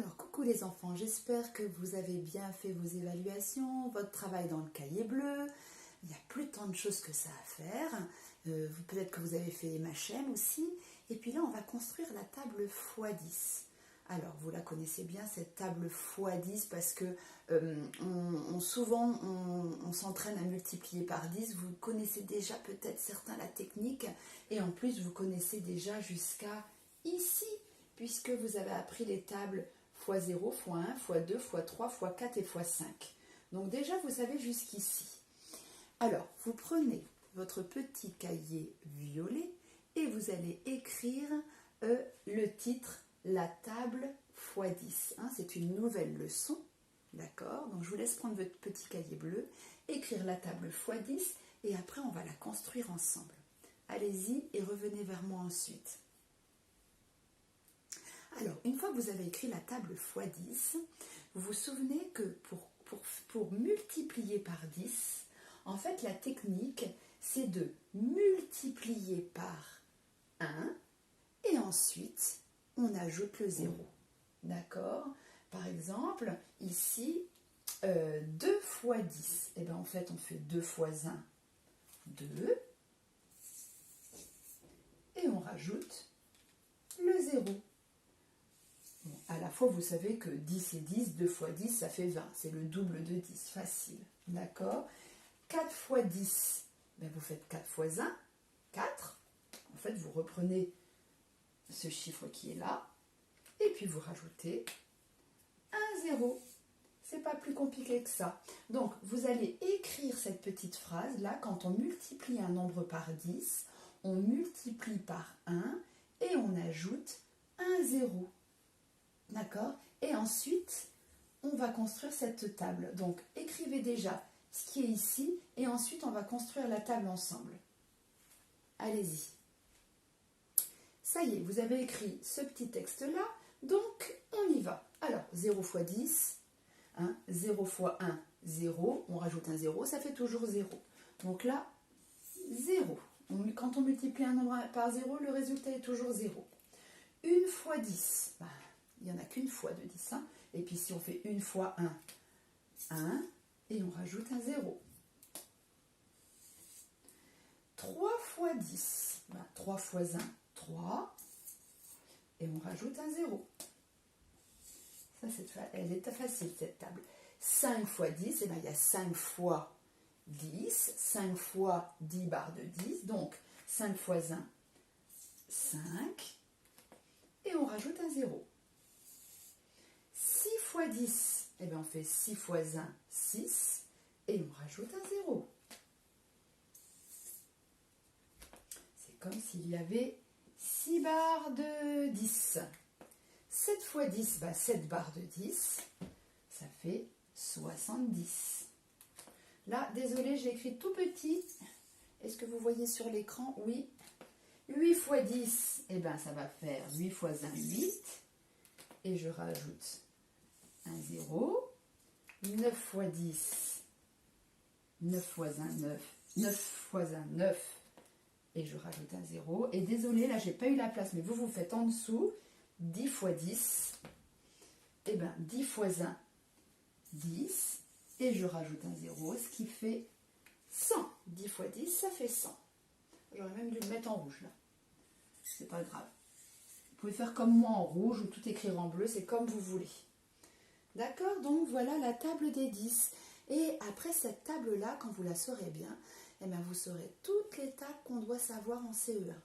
Alors, coucou les enfants, j'espère que vous avez bien fait vos évaluations, votre travail dans le cahier bleu. Il n'y a plus tant de choses que ça à faire. Peut-être que vous avez fait MHM aussi. Et puis là, on va construire la table x10. Alors, vous la connaissez bien, cette table x10, parce que souvent, on s'entraîne à multiplier par 10. Vous connaissez déjà peut-être certains la technique. Et en plus, vous connaissez déjà jusqu'à ici, puisque vous avez appris les tables x0, x1, x2, x3, x4 et x5. Donc déjà, vous savez jusqu'ici. Alors, vous prenez votre petit cahier violet et vous allez écrire le titre « La table x10 ». C'est une nouvelle leçon, d'accord? Donc, je vous laisse prendre votre petit cahier bleu, écrire la table x10 et après, on va la construire ensemble. Allez-y et revenez vers moi ensuite. Alors, une fois que vous avez écrit la table x10, vous vous souvenez que pour multiplier par 10, en fait, la technique, c'est de multiplier par 1 et ensuite, on ajoute le 0. D'accord? Par exemple, ici, 2 fois 10. Eh bien, en fait, on fait 2 fois 1, 2. Et on rajoute le 0. Bon, à la fois, vous savez que 10 et 10, 2 fois 10, ça fait 20. C'est le double de 10, facile. D'accord? 4 fois 10, ben vous faites 4 fois 1, 4. En fait, vous reprenez ce chiffre qui est là, et puis vous rajoutez un 0. C'est pas plus compliqué que ça. Donc, vous allez écrire cette petite phrase, là, quand on multiplie un nombre par 10, on multiplie par 1, et on ajoute un 0. D'accord? Et ensuite, on va construire cette table. Donc, écrivez déjà ce qui est ici et ensuite, on va construire la table ensemble. Allez-y. Ça y est, vous avez écrit ce petit texte-là, donc on y va. Alors, 0 fois 10, 0 fois 1, 0. On rajoute un 0, ça fait toujours 0. Donc là, 0. Quand on multiplie un nombre par 0, le résultat est toujours 0. 1 fois 10, il n'y en a qu'une fois de 10. Et puis si on fait 1 fois 1, 1, et on rajoute un 0. 3 fois 10, 3 fois 1, 3, et on rajoute un 0. Ça, elle est facile cette table. 5 fois 10, il y a 5 fois 10, 5 fois 10 barres de 10, donc 5 fois 1, 5, et on rajoute un 0. 6 fois 10, on fait 6 fois 1, 6, et on rajoute un 0. C'est comme s'il y avait 6 barres de 10. 7 fois 10, 7 barres de 10, ça fait 70. Là, désolé, j'ai écrit tout petit. Est-ce que vous voyez sur l'écran? Oui. 8 fois 10, ça va faire 8 fois 1, 8. Et je rajoute un 0. 9 fois 10, 9 fois 1, 9. 9 fois 1, 9. Et je rajoute un 0. Et désolé, là, j'ai pas eu la place, mais vous faites en dessous. 10 fois 10. 10 fois 1, 10. Et je rajoute un 0, ce qui fait 100. 10 fois 10, ça fait 100. J'aurais même dû le mettre en rouge, là. C'est pas grave. Vous pouvez faire comme moi en rouge ou tout écrire en bleu, c'est comme vous voulez. D'accord? Donc, voilà la table des 10. Et après cette table-là, quand vous la saurez bien, vous saurez toutes les tables qu'on doit savoir en CE1.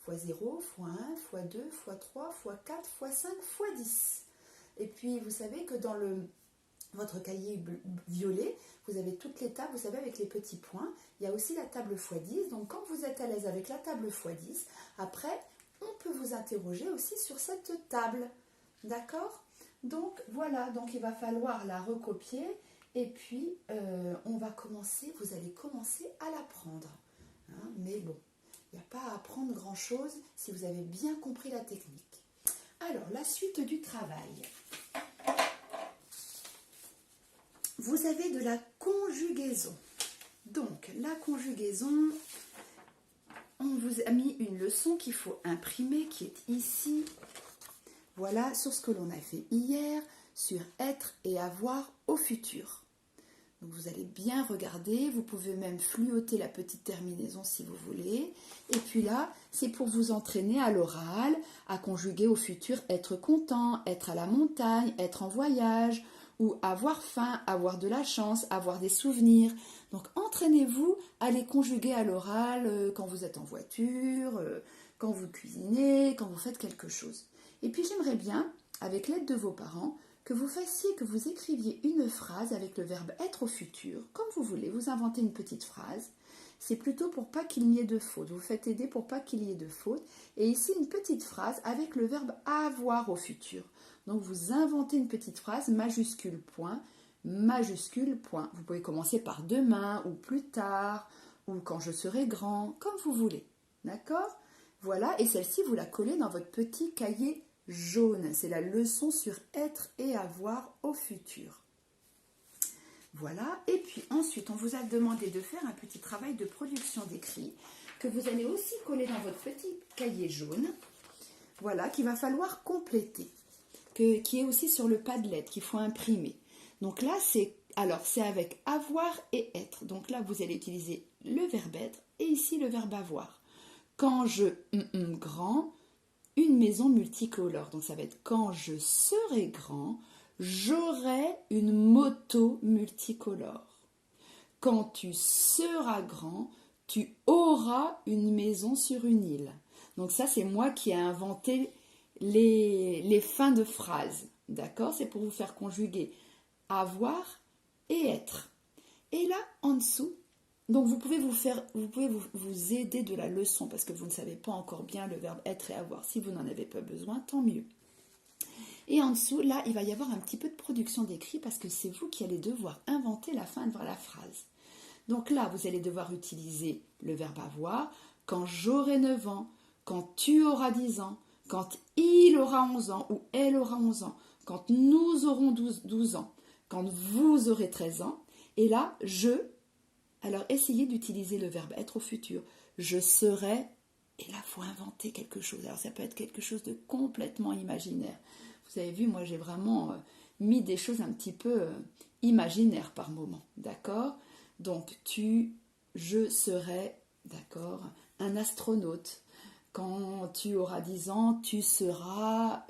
x0, x1, x2, x3, x4, x5, x10. Et puis, vous savez que dans votre cahier violet, vous avez toutes les tables, vous savez, avec les petits points. Il y a aussi la table x10. Donc, quand vous êtes à l'aise avec la table x10, après, on peut vous interroger aussi sur cette table. D'accord? Donc, voilà. Donc, il va falloir la recopier. Et puis, on va commencer, vous allez commencer à l'apprendre. Mais bon, il n'y a pas à apprendre grand-chose si vous avez bien compris la technique. Alors, la suite du travail. Vous avez de la conjugaison. Donc, la conjugaison, on vous a mis une leçon qu'il faut imprimer, qui est ici. Voilà sur ce que l'on a fait hier, sur être et avoir au futur. Donc vous allez bien regarder, vous pouvez même fluoter la petite terminaison si vous voulez. Et puis là, c'est pour vous entraîner à l'oral, à conjuguer au futur être content, être à la montagne, être en voyage, ou avoir faim, avoir de la chance, avoir des souvenirs. Donc entraînez-vous à les conjuguer à l'oral quand vous êtes en voiture, quand vous cuisinez, quand vous faites quelque chose. Et puis j'aimerais bien, avec l'aide de vos parents, que vous écriviez une phrase avec le verbe être au futur, comme vous voulez, vous inventez une petite phrase. C'est plutôt pour pas qu'il n'y ait de faute. Vous faites aider pour pas qu'il y ait de faute. Et ici, une petite phrase avec le verbe avoir au futur. Donc, vous inventez une petite phrase, majuscule, point, majuscule, point. Vous pouvez commencer par demain ou plus tard ou quand je serai grand, comme vous voulez. D'accord ? Voilà, et celle-ci, vous la collez dans votre petit cahier jaune. C'est la leçon sur être et avoir au futur. Voilà, et puis ensuite, on vous a demandé de faire un petit travail de production d'écrit que vous allez aussi coller dans votre petit cahier jaune. Voilà, qu'il va falloir compléter, qui est aussi sur le Padlet, qu'il faut imprimer. Donc là, c'est avec avoir et être. Donc là, vous allez utiliser le verbe être et ici le verbe avoir. Quand je grand, une maison multicolore. Donc ça va être quand je serai grand, j'aurai une moto multicolore. Quand tu seras grand, tu auras une maison sur une île. Donc ça, c'est moi qui ai inventé les fins de phrases. D'accord ? C'est pour vous faire conjuguer avoir et être. Et là, en dessous, donc vous pouvez vous aider de la leçon parce que vous ne savez pas encore bien le verbe être et avoir. Si vous n'en avez pas besoin, tant mieux. Et en dessous, là, il va y avoir un petit peu de production d'écrit parce que c'est vous qui allez devoir inventer la fin de la phrase. Donc là, vous allez devoir utiliser le verbe avoir quand j'aurai 9 ans, quand tu auras 10 ans, quand il aura 11 ans ou elle aura 11 ans, quand nous aurons 12 ans, quand vous aurez 13 ans. Et là, alors essayez d'utiliser le verbe être au futur. Je serai, et là, il faut inventer quelque chose. Alors ça peut être quelque chose de complètement imaginaire. Vous avez vu, moi j'ai vraiment mis des choses un petit peu imaginaires par moment, d'accord ? Donc je serai, d'accord, un astronaute. Quand tu auras 10 ans, tu seras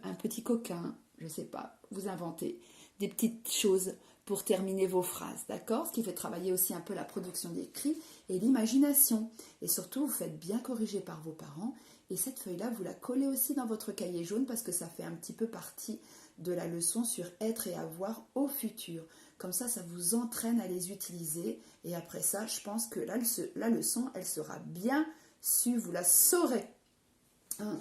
un petit coquin, je ne sais pas, vous inventez des petites choses pour terminer vos phrases, d'accord ? Ce qui fait travailler aussi un peu la production d'écrit et l'imagination. Et surtout, vous faites bien corriger par vos parents. Et cette feuille-là, vous la collez aussi dans votre cahier jaune parce que ça fait un petit peu partie de la leçon sur être et avoir au futur. Comme ça vous entraîne à les utiliser. Et après ça, je pense que la leçon, elle sera bien su, vous la saurez. Hein,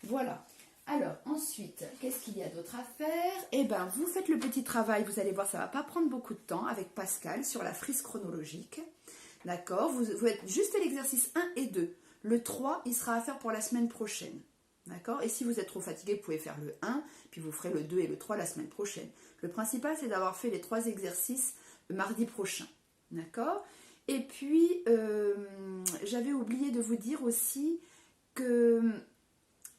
voilà. Alors, ensuite, qu'est-ce qu'il y a d'autre à faire ? Eh bien, vous faites le petit travail, vous allez voir, ça ne va pas prendre beaucoup de temps avec Pascal sur la frise chronologique. D'accord ? Vous faites juste l'exercice 1 et 2. Le 3, il sera à faire pour la semaine prochaine. D'accord ? Et si vous êtes trop fatigué, vous pouvez faire le 1, puis vous ferez le 2 et le 3 la semaine prochaine. Le principal, c'est d'avoir fait les 3 exercices mardi prochain. D'accord ? Et puis, j'avais oublié de vous dire aussi que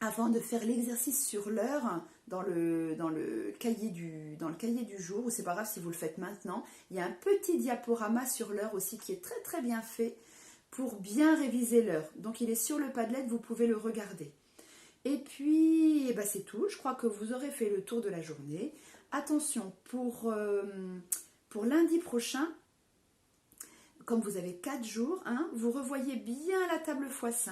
avant de faire l'exercice sur l'heure dans le cahier du jour, ou c'est pas grave si vous le faites maintenant, il y a un petit diaporama sur l'heure aussi qui est très très bien fait pour bien réviser l'heure. Donc il est sur le Padlet, vous pouvez le regarder. Et puis, eh ben c'est tout. Je crois que vous aurez fait le tour de la journée. Attention, pour lundi prochain, comme vous avez 4 jours, hein, vous revoyez bien la table x5.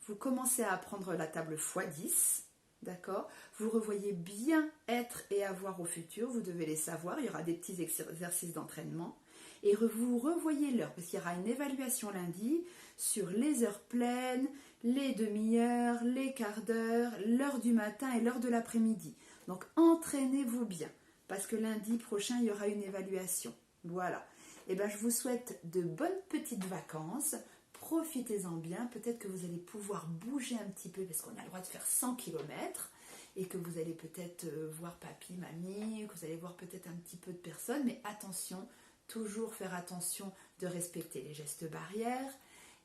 Vous commencez à apprendre la table x10, d'accord ? Vous revoyez bien être et avoir au futur, vous devez les savoir, il y aura des petits exercices d'entraînement. Et vous revoyez l'heure, parce qu'il y aura une évaluation lundi sur les heures pleines, les demi-heures, les quarts d'heure, l'heure du matin et l'heure de l'après-midi. Donc entraînez-vous bien, parce que lundi prochain, il y aura une évaluation. Voilà. Et bien, je vous souhaite de bonnes petites vacances. Profitez-en bien. Peut-être que vous allez pouvoir bouger un petit peu, parce qu'on a le droit de faire 100 km. Et que vous allez peut-être voir papy, mamie, que vous allez voir peut-être un petit peu de personnes. Mais attention, toujours faire attention de respecter les gestes barrières.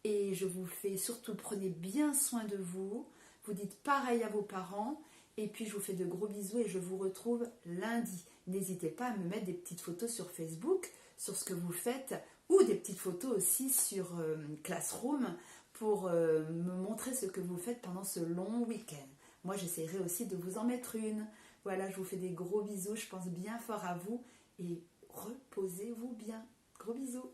Et je vous fais surtout, prenez bien soin de vous. Vous dites pareil à vos parents. Et puis je vous fais de gros bisous et je vous retrouve lundi. N'hésitez pas à me mettre des petites photos sur Facebook, sur ce que vous faites, ou des petites photos aussi sur Classroom pour me montrer ce que vous faites pendant ce long week-end. Moi, j'essaierai aussi de vous en mettre une. Voilà, je vous fais des gros bisous, je pense bien fort à vous et reposez-vous bien. Gros bisous.